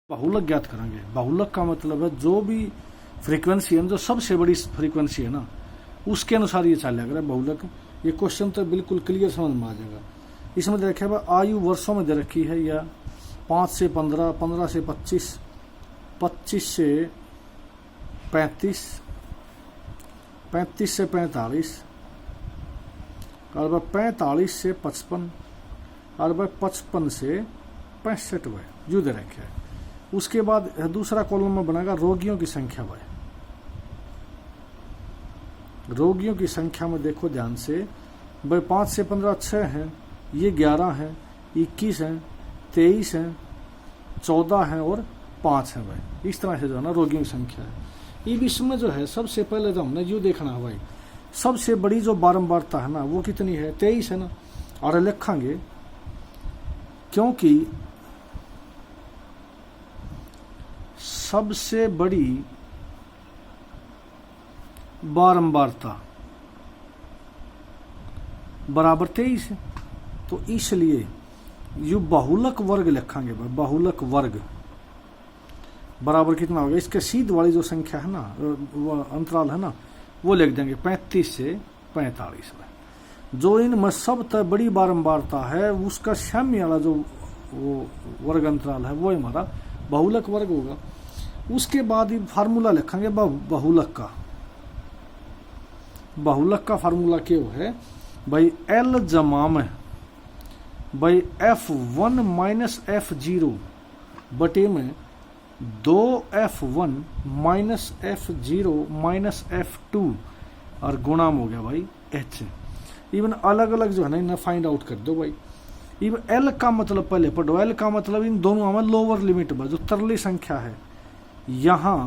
बहुलक ज्ञात करेंगे। बहुलक का मतलब है जो भी फ्रीक्वेंसी है, जो सबसे बड़ी फ्रीक्वेंसी है ना, उसके अनुसार ये चल जाएगा बहुलक। ये क्वेश्चन तो बिल्कुल क्लियर समझ में आ जाएगा। इसमें देखा हुआ आयु वर्षों में दे रखी है, या 5 से 15, 15 से 25, 25 से 35, 35 से 45, और 45 से 55, और 55 से 65 भाई यू दे रखे है। उसके बाद दूसरा कॉलम में बनेगा रोगियों की संख्या भाई। रोगियों की संख्या में देखो ध्यान से भाई, 5 से 15 6 हैं, ये 11 हैं, 21 हैं, 23 हैं, 14 हैं और 5 हैं भाई। इस तरह से जो है ना रोगियों की संख्या है। ये विश्व में जो है सबसे पहले तो हमने यू देखना है भाई, सबसे बड़ी जो बारंबारता है ना वो कितनी है, 23 है ना। और लिखेंगे क्योंकि सबसे बड़ी बारंबारता बराबर 23 है, तो इसलिए यू बहुलक वर्ग लिखेंगे भाई। बहुलक वर्ग बराबर कितना होगा, इसके सीध वाली जो संख्या है ना, वो अंतराल है ना, वो लिख देंगे 35 से 45 में। जो इनमें सब तक बड़ी बारंबारता है उसका साम्य वाला जो वो वर्ग अंतराल है वो हमारा बहुलक वर्ग होगा। उसके बाद ही फार्मूला लिखेंगे बहुलक का। बहुलक का फार्मूला क्या है भाई, L जमा में भाई F1 माइनस F0 बटे में 2F1 minus F0 minus F2 और गुणाम हो गया भाई H। इवन अलग अलग जो है ना इन्हें फाइंड आउट कर दो भाई। इवन L का मतलब पहले पढ़ो, L का मतलब इन दोनों में लोअर लिमिट में जो तरली संख्या है, यहां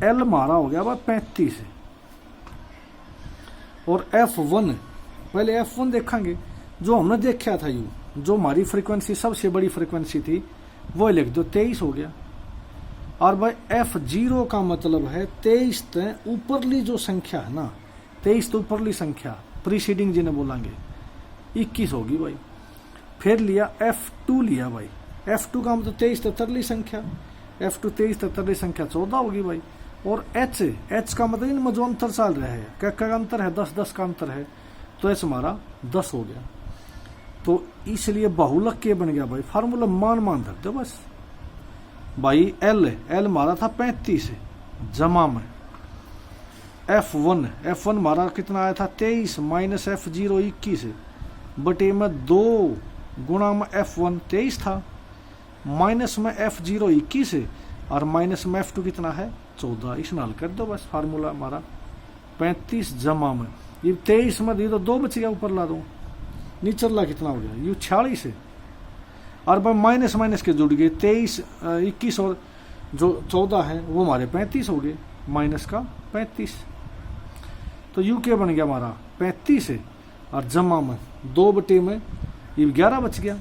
L मारा हो गया भाई 35 है। और F1 पहले F1 देखेंगे जो हमने देखा था, यू जो हमारी फ्रीक्वेंसी सबसे बड़ी फ्रीक्वेंसी थी वो लिख दो 23 हो गया। और भाई F0 का मतलब है 23 ते ऊपरली जो संख्या है ना, 23 तो ऊपरली संख्या प्रीसीडिंग जिन्हें बोलेंगे 21 होगी भाई। फिर लिया F2 लिया भाई, F2 का मतलब 23 तरली संख्या, F2 23 तरली संख्या 14 होगी भाई। और H का मतलब इनमें जो अंतर चल रहा है, क्या का अंतर है, 10 का अंतर है, तो H हमारा 10 हो गया। तो इसलिए बहुलक के बन गया भाई, फार्मूला मान धर दो बस भाई। L हमारा था 35 जमा में F1 हमारा कितना आया था 23 माइनस F0 21 बटे में 2 गुणा में F1 23 था, माइनस में F0 21 और माइनस में F2 कितना है 14। इस नाल कर दो बस। फार्मूला हमारा 35 जमा में ये 23 में ये तो 2 बच गया, ऊपर ला दो, नीचरला कितना हो गया यू 46 है। और भाई माइनस माइनस के जुड़ गए, 23 21 और जो 14 है वो हमारे 35 हो गए, माइनस का 35। तो यू के बन गया हमारा 35 है, और जमा में 2 बटे में ये 11 बच गया।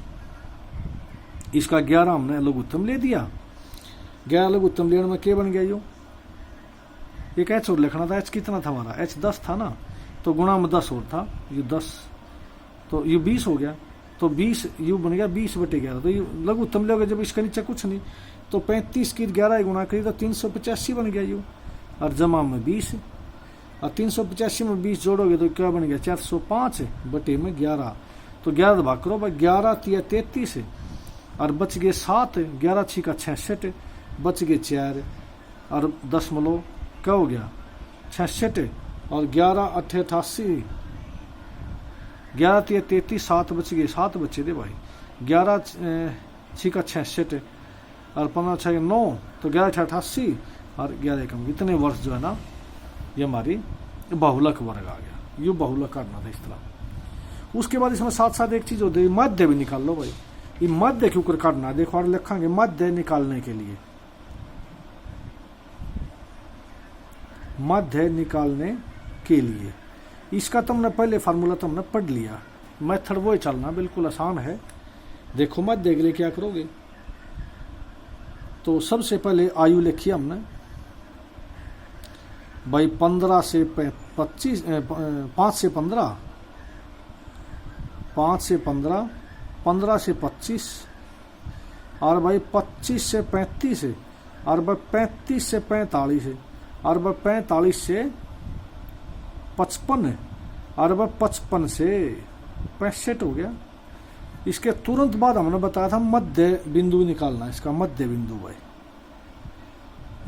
इसका 11 हमने लघुत्तम ले दिया। 11 लघुत्तम लेने में क्या बन गया यू, एक H और लिखना था। H कितना था हमारा, H 10 था ना, तो गुणा में 10 और था, यू 10, तो यू 20 हो गया। तो 20 यू बन गया 20 बटे 11। तो यू लघुत्तम लोगे जब इसका नीचे कुछ नहीं, तो 35 की 11 गुणा करी तो 385 बन गया यू, और जमा में 20, और 385 में 20 जोड़ोगे तो क्या बन गया 405 बटे में 11। तो 11 भाग करो भाई, 11 तिया 33 और बच गए 7, 11 6 का 66, बच गए 4 और दशमलव क्या हो गया 66, और 11 8 88, 11 तिया 33, 7 बच गए, 7 बचे थे भाई। 11 6 का 66 और 15 6 9, तो 11 6 88 और 11 कम, इतने वर्ष जो है ना ये हमारी बहुलक वर्ग आ गया। यू बहुलक करना था इस तरह। उसके बाद इसमें साथ साथ एक चीज होती है, मध्य भी निकाल लो भाई। ये मध्य क्यों कर काटना, देखो और लिखेंगे मध्य निकालने के लिए, मध्य निकालने के लिए इसका तुमने पहले फार्मूला तुमने पढ़ लिया, मेथड वो ही चलना, बिल्कुल आसान है। देखो मध्य के लिए क्या करोगे, तो सबसे पहले आयु लिखी हमने भाई 15 से 25, 5 से 15, 5 से 15, 15 से 25 और भाई 25 से 35 है, और भाई 35 से 45 है, और भाई 45 से 55 है, और भाई 55 से 65 हो गया। इसके तुरंत बाद हमने बताया था मध्य बिंदु निकालना, इसका मध्य बिंदु भाई।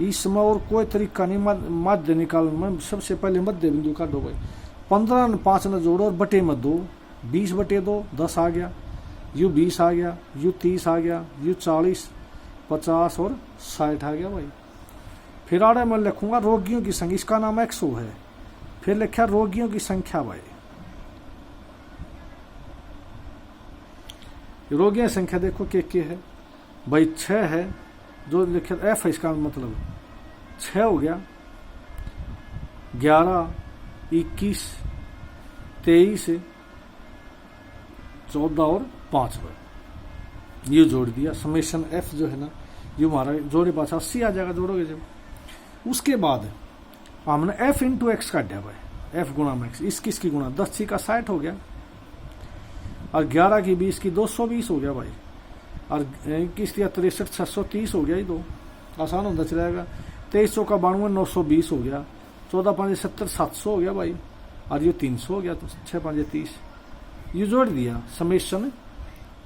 इसमें और कोई तरीका नहीं मध्य निकालने में, सबसे पहले मध्य बिंदु काटो भाई। 15 ने 5 ने जोड़ो और बटे में 2, 20/2 10 आ गया, यू 20 आ गया, यू 30 आ गया, यू 40, 50 और 60 आ गया भाई। फिर आड़े मैं लिखूंगा रोगियों की संख्या, इसका नाम 100 है। फिर लिखा रोगियों की संख्या भाई, रोगियों की संख्या देखो के है भाई, 6 है जो लिखे एफ है, इसका मतलब 6 हो गया, 11, 21, 23, 14 और 5 ये जोड़ दिया। समेशन एफ जो है ना, ये हमारा जोड़े पास 80 आ जाएगा जोड़ोगे जब। उसके बाद हमने एफ इंटू एक्स काटा भाई, एफ गुणा में एक्स, इस किसकी गुणा 10 का 60 हो गया, और 11 की 20 की 220 हो गया भाई, और 21 की 63 630 हो गया, ये 2 आसान होता चलेगा। 2300 का 92 920 हो गया, 14 5 70 700 हो गया भाई, और ये 300 हो गया, तो 6 5 30 ये जोड़ दिया। समेशन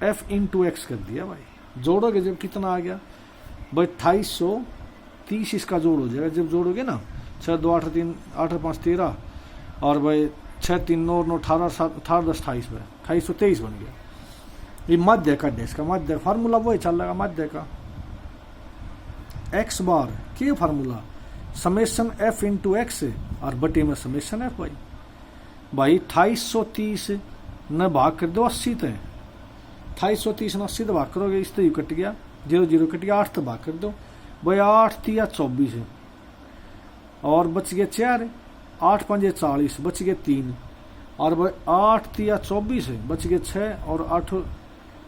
एफ इंटू एक्स कर दिया भाई। जोड़ोगे जब कितना आ गया भाई 2830, इसका जोड़ हो जाएगा जब जोड़ोगे ना। 6 2 8 3 8 5 13, और भाई 6 3 9 9 18 7 18 10 28 भाई 2823 बन गया। ये मध्य का डे, इसका मध्य फार्मूला वही चल रहा मध्य का। एक्स बार के formula summation F into x, और बटे में समेशन एफ भाई। भाई 2830 न भाग कर दो 80 तय, 2830 न 80 भाग करोगे, इस तो कट गया, 0 0 कट गया, 8 भाग कर दो भाई, 8 3 24 है, और बच गए 4, 8 5 40, बच गए 3, और भाई 8 3 24 है, बच गए 6, और 8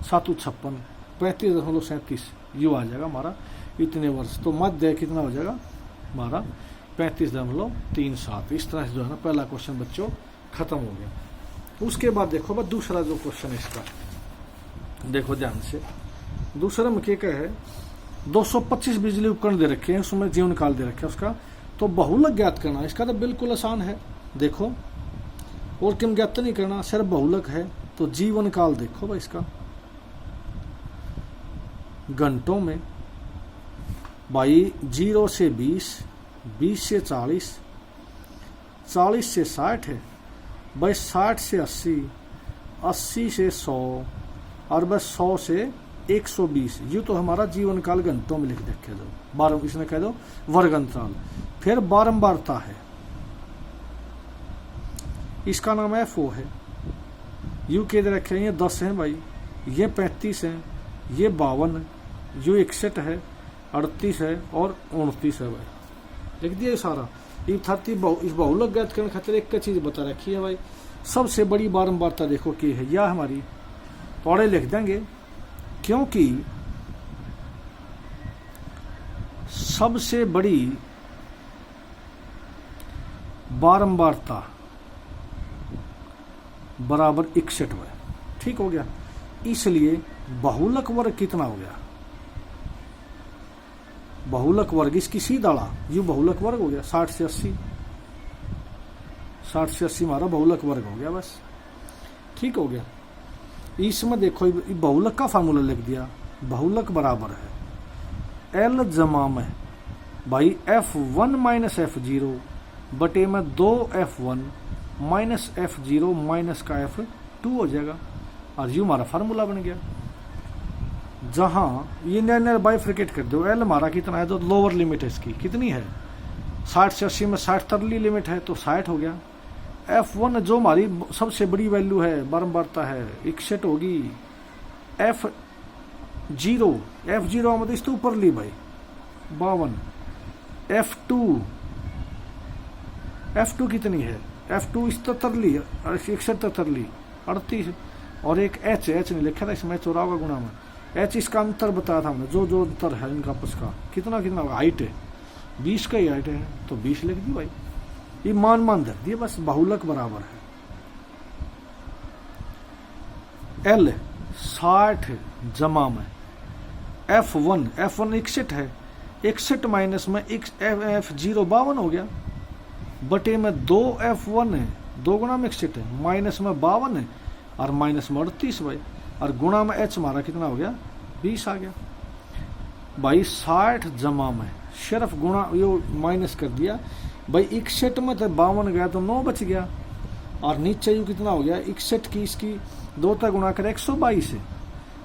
7 56, 35.37 यू आ जाएगा हमारा इतने वर्ष। तो मध्य कितना हो जाएगा हमारा 35.37। इस तरह से जो है ना पहला क्वेश्चन बच्चों खत्म हो गया। उसके बाद देखो बस दूसरा जो क्वेश्चन है इसका, देखो ध्यान से। दूसरा में क्या है, 225 बिजली उपकरण दे रखे हैं, उसमें जीवन काल दे रखे हैं उसका, तो बहुलक ज्ञात करना। इसका तो बिल्कुल आसान है, देखो और किम ज्ञात नहीं करना, सिर्फ बहुलक है। तो जीवन काल देखो भाई इसका घंटों में भाई 0 से 20, 20 से 40, 40 से 60 है भाई, 60 से 80, 80 से 100, और बस 100 से 120। ये तो हमारा जीवन काल घंटों में लिख देखे दो, 12 इसने कह दो वर्ग अंतराल। फिर बारंबारता है, इसका नाम एफओ है। यू के दे रखे हैं, ये 10 हैं भाई, ये 35 हैं, ये 52, यू 61 है, 38 है, और 29 है भाई, लिख दिया सारा। ये 30 इस बहुलक ज्ञात करने खातिर एक चीज बता रखी है भाई, सबसे बड़ी बारंबारता देखो की है, या हमारी थोड़े लिख देंगे, क्योंकि सबसे बड़ी बारंबारता बराबर 61 है, ठीक हो गया। इसलिए बहुलक वर्ग कितना हो गया, बहुलक वर्ग इसकी सीधा यू बहुलक वर्ग हो गया 60 से 80, 60 से 80 हमारा बहुलक वर्ग हो गया, बस ठीक हो गया। इसमें देखो बहुलक का फार्मूला लिख दिया, बहुलक बराबर है एल जमा में भाई F1 माइनस F0 बटे में 2F1 माइनस F0 माइनस का F2 हो जाएगा, और यू हमारा फार्मूला बन गया। जहां ये नया बाइफ्रिकेट कर दो, एल हमारा कितना है, तो लोअर लिमिट है इसकी कितनी है 60 से 80 में 60 तरली लिमिट है, तो 60 हो गया। F1 जो हमारी सबसे बड़ी वैल्यू है, बारंबारता है, 61 होगी। F0 मतलब इसके ऊपर ली भाई 52। F2 कितनी है, F2 इस तरली 61 तरली 38, और एक H नहीं लिखा था इसमें, 84 गुणा में H, इसका अंतर बताया था हमने, जो अंतर है इनका आपस का कितना हाइट है, 20 का ही हाइट है, तो 20 लिख दी भाई। ये मान धर दिए, बस बहुलक बराबर है L 60 जमा में F1 61 है, 61 माइनस में F0 52 हो गया, बटे में 2F1 है, 2 गुणा में 61 है, माइनस में 52 है और माइनस में 38 भाई, और गुणा में H हमारा कितना हो गया 20 आ गया भाई। 60 जमा में सिर्फ गुणा यो माइनस कर दिया भाई, 61 में तो 52 गया तो 9 बच गया, और नीचे यू कितना हो गया 61 की इसकी 2 तक गुणा कर 122 है,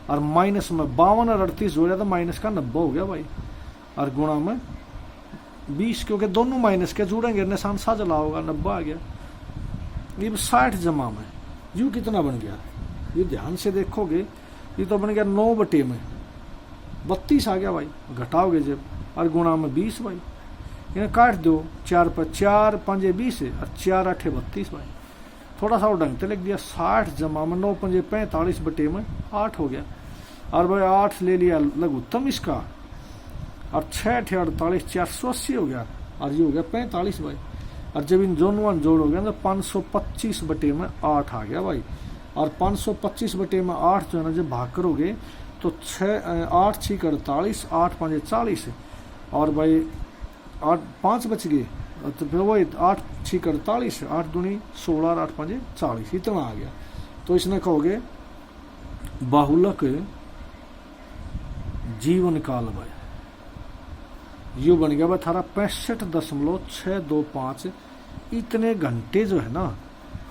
और माइनस में 52 और 38 जोड़ा तो माइनस का 90 हो गया भाई, और गुणा में 20 क्योंकि दोनों माइनस के जुड़ेंगे निशान साझला होगा, 90 आ गया। ये 60 जमा में यू कितना बन गया, ये ध्यान से देखोगे ये तो बन गया 9 बटे में 32 आ गया भाई, घटाओगे जब, और गुणा में 20 भाई, इन्हें काट दो, 4 पर 4 5 20 है और 4 8 32 भाई, थोड़ा सा और ढंग से लिख दिया। 60 जमा में 9 5 45 बटे में 8 हो गया, और भाई 8 ले लिया लघुत्तम इसका, और 6 8 48 480 हो गया, और ये हो गया 45 भाई, और जब इन दोनों जोड़ोगे तो 525 बटे में 8 आ गया भाई, और 525 बटे में 8 जो है ना जब भाग करोगे तो 8 6 48 8 5 40, और भाई 8 5 बच गए तो फिर वही 8 6 48 8 दूनी 16 और 8 5 40 इतना आ गया। तो इसने कहोगे बाहुलक जीवन काल भाई, यू बन गया भाई थारा 65.625 इतने घंटे जो है ना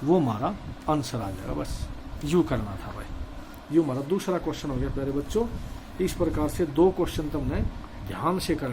वो हमारा आंसर आ जाएगा। बस यू करना था भाई, यू हमारा दूसरा क्वेश्चन हो गया प्यारे बच्चों। इस प्रकार से 2 क्वेश्चन तुमने ध्यान से करने